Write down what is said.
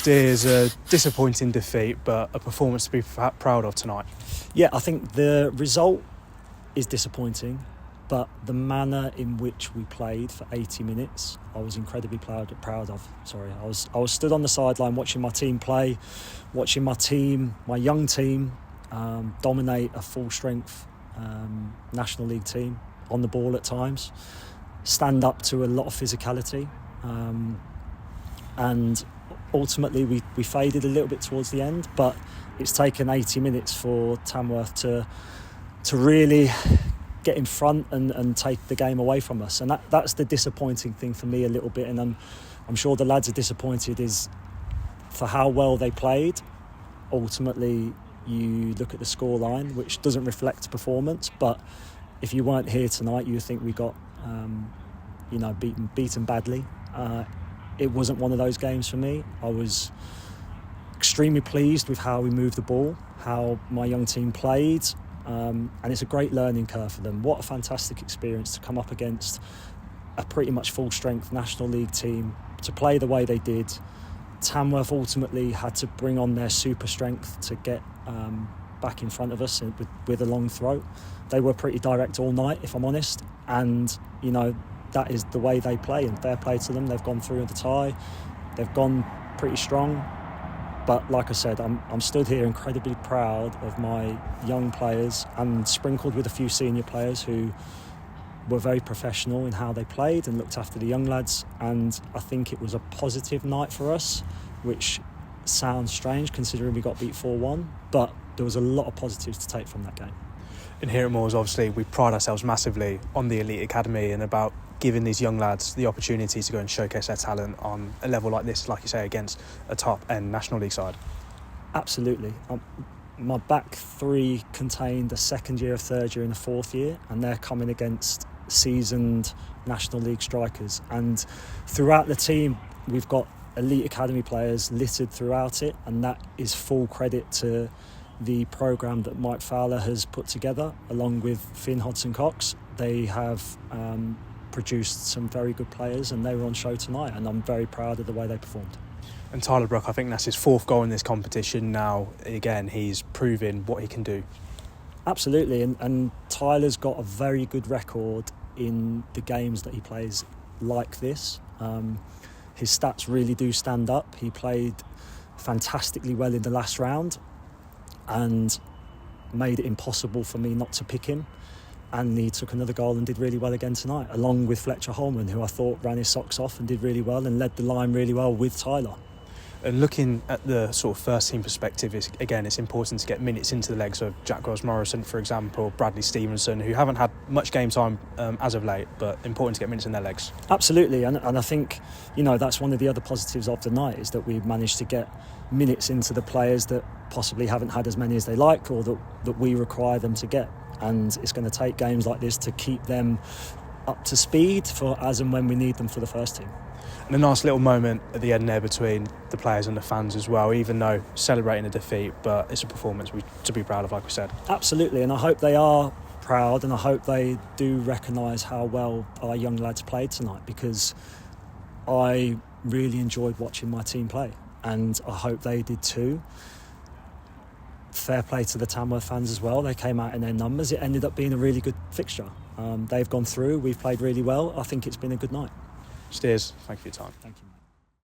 Steers, a disappointing defeat, but a performance to be proud of tonight. Yeah, I think the result is disappointing, but the manner in which we played for 80 minutes, I was incredibly proud of. I was stood on the sideline watching my team play, watching my young team, dominate a full-strength National League team on the ball at times, stand up to a lot of physicality, and ultimately we faded a little bit towards the end, but it's taken 80 minutes for Tamworth to really get in front and take the game away from us, and that's the disappointing thing for me a little bit, and I'm sure the lads are disappointed is for how well they played. Ultimately you look at the scoreline, which doesn't reflect performance, but if you weren't here tonight you would think we got beaten badly. It wasn't one of those games for me. I was extremely pleased with how we moved the ball, how my young team played, and it's a great learning curve for them. What a fantastic experience to come up against a pretty much full-strength National League team, to play the way they did. Tamworth ultimately had to bring on their super strength to get back in front of us with a long throat. They were pretty direct all night, if I'm honest, and that is the way they play, and fair play to them. They've gone through the tie, they've gone pretty strong, but like I said, I'm stood here incredibly proud of my young players, and sprinkled with a few senior players who were very professional in how they played and looked after the young lads. And I think it was a positive night for us, which sounds strange considering we got beat 4-1, but there was a lot of positives to take from that game. And here at Moors, obviously, we pride ourselves massively on the Elite Academy and about giving these young lads the opportunity to go and showcase their talent on a level like this, like you say, against a top-end National League side. Absolutely. My back three contained a second year, a third year and a fourth year, and they're coming against seasoned National League strikers. And throughout the team, we've got Elite Academy players littered throughout it, and that is full credit to the programme that Mike Fowler has put together along with Finn Hodson-Cox. They have produced some very good players, and they were on show tonight, and I'm very proud of the way they performed. And Tyler Brook, I think that's his fourth goal in this competition now. Again, he's proving what he can do. Absolutely, and Tyler's got a very good record in the games that he plays like this. His stats really do stand up. He played fantastically well in the last round and made it impossible for me not to pick him. And he took another goal and did really well again tonight, along with Fletcher Holman, who I thought ran his socks off and did really well and led the line really well with Tyler. And looking at the sort of first team perspective, it's important to get minutes into the legs of Jack Gross-Morrison, for example, Bradley Stevenson, who haven't had much game time as of late, but important to get minutes in their legs. Absolutely, and I think that's one of the other positives of the night, is that we've managed to get minutes into the players that possibly haven't had as many as they like, or that we require them to get. And it's going to take games like this to keep them up to speed for as and when we need them for the first team. And a nice little moment at the end there between the players and the fans as well, even though celebrating a defeat, but it's a performance to be proud of, like we said. Absolutely, and I hope they are proud, and I hope they do recognise how well our young lads played tonight, because I really enjoyed watching my team play, and I hope they did too. Fair play to the Tamworth fans as well. They came out in their numbers. It ended up being a really good fixture. They've gone through. We've played really well. I think it's been a good night. Steers, thank you for your time. Thank you.